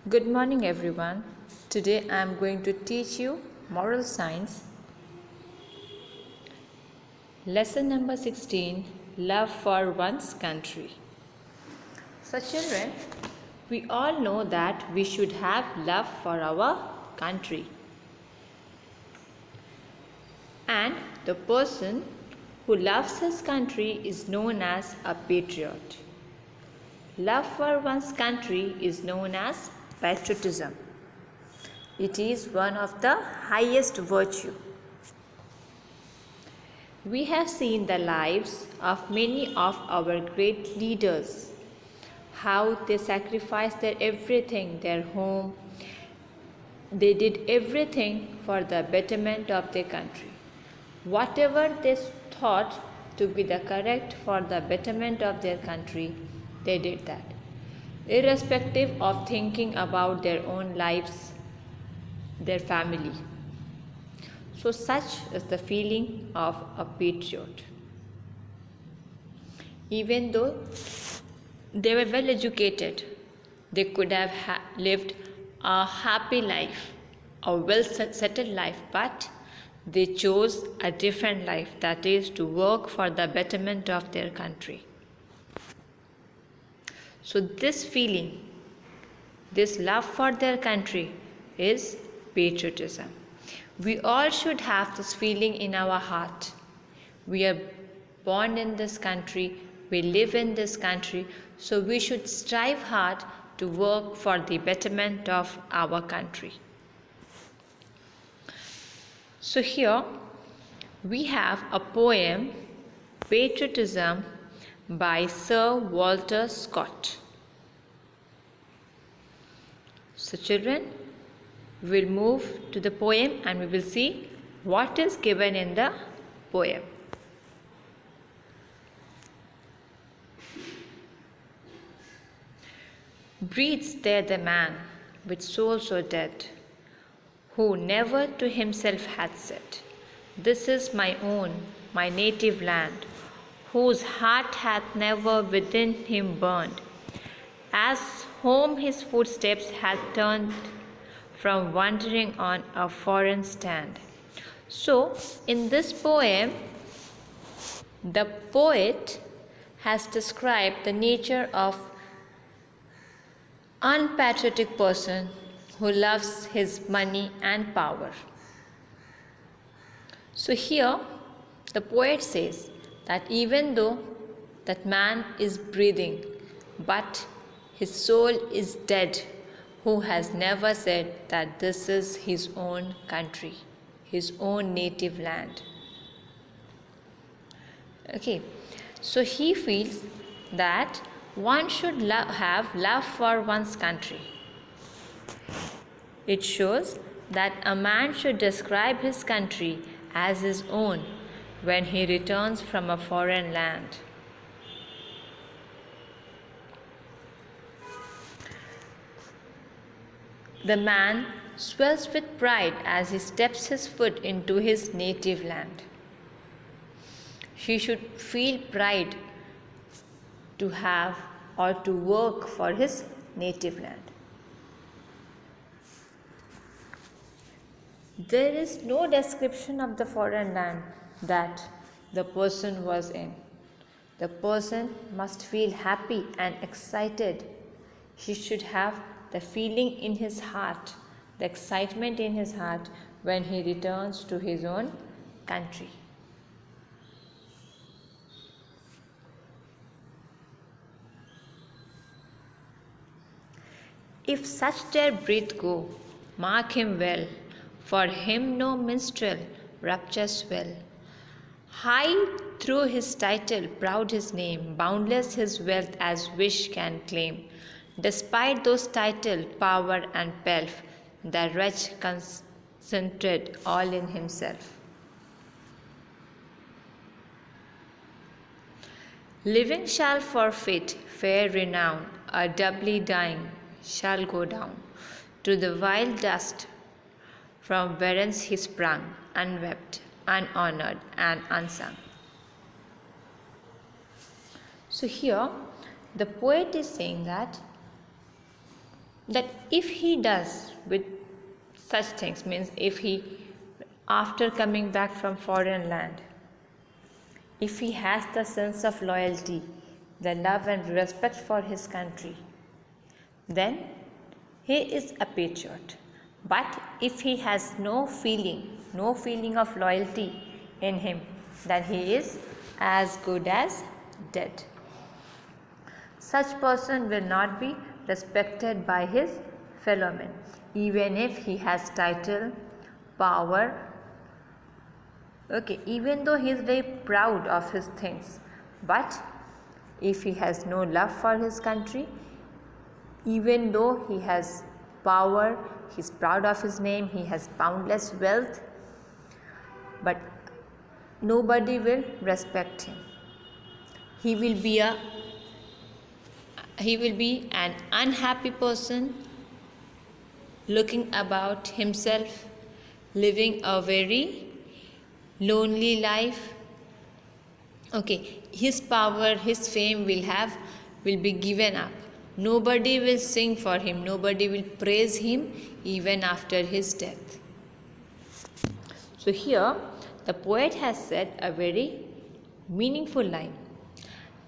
Good morning, everyone. Today I am going to teach you moral science. Lesson number 16, Love for One's Country. So, children, we all know that we should have love for our country. And the person who loves his country is known as a patriot. Love for one's country is known as patriotism. It is one of the highest virtue. We have seen the lives of many of our great leaders, how they sacrificed their everything, their home. They did everything for the betterment of their country. Whatever they thought to be the correct for the betterment of their country, they did that, irrespective of thinking about their own lives, their family. So such is the feeling of a patriot. Even though they were well educated, they could have lived a happy life, a well settled life, but they chose a different life, that is to work for the betterment of their country. So this feeling, this love for their country is patriotism. We all should have this feeling in our heart. We are born in this country, we live in this country, so we should strive hard to work for the betterment of our country. So here we have a poem, Patriotism, by Sir Walter Scott. So children, we'll move to the poem and we will see what is given in the poem. Breathes there the man with soul so dead, who never to himself hath said, "This is my own, my native land," whose heart hath never within him burned, as home his footsteps hath turned from wandering on a foreign stand. So, in this poem, the poet has described the nature of unpatriotic person who loves his money and power. So here the poet says that even though that man is breathing, but his soul is dead, who has never said that this is his own country, his own native land. Okay, so he feels that one should have love for one's country. It shows that a man should describe his country as his own when he returns from a foreign land. The man swells with pride as he steps his foot into his native land. He should feel pride to have or to work for his native land. There is no description of the foreign land that the person was in. The person must feel happy and excited. He should have the feeling in his heart, the excitement in his heart when he returns to his own country. If such dare breathe go, mark him well, for him no minstrel raptures swell. High through his title, proud his name, boundless his wealth as wish can claim. Despite those title, power and pelf, the wretch concentrated all in himself. Living shall forfeit fair renown, a doubly dying shall go down to the vile dust from whence he sprung, unwept, unhonored, and unsung. So here the poet is saying that that if he does with such things, means if he, after coming back from foreign land, if he has the sense of loyalty, the love and respect for his country, then he is a patriot. But if he has no feeling of loyalty in him, then he is as good as dead. Such person will not be respected by his fellow men, even if he has title, power. Okay, even though he is very proud of his things, but if he has no love for his country, even though he has power, he is proud of his name, he has boundless wealth, but nobody will respect him. He will be an unhappy person, looking about himself, living a very lonely life. Okay, his power, his fame will be given up. Nobody will sing for him, nobody will praise him even after his death. So here the poet has said a very meaningful line,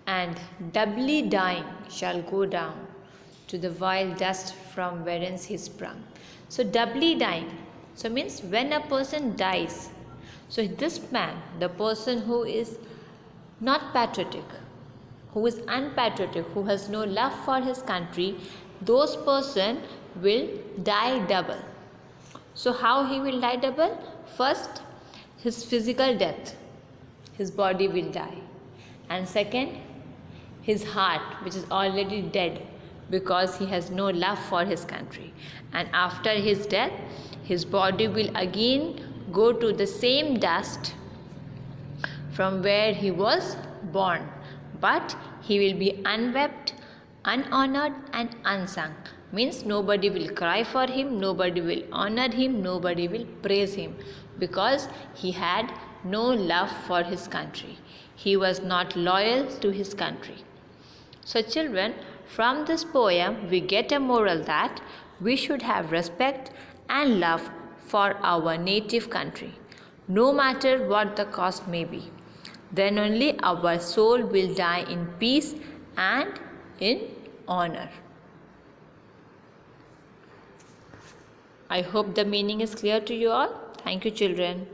and doubly dying shall go down to the vile dust from whence he sprung. So doubly dying, so means when a person dies, so this man, the person who is not patriotic, who is unpatriotic, who has no love for his country, those person will die double. So how he will die double? First, his physical death, his body will die, and second, his heart, which is already dead because he has no love for his country, and after his death his body will again go to the same dust from where he was born, but he will be unwept, unhonored and unsung. Means nobody will cry for him, nobody will honor him, nobody will praise him, because he had no love for his country. He was not loyal to his country. So children, from this poem we get a moral that we should have respect and love for our native country, no matter what the cost may be. Then only our soul will die in peace and in honor. I hope the meaning is clear to you all. Thank you, children.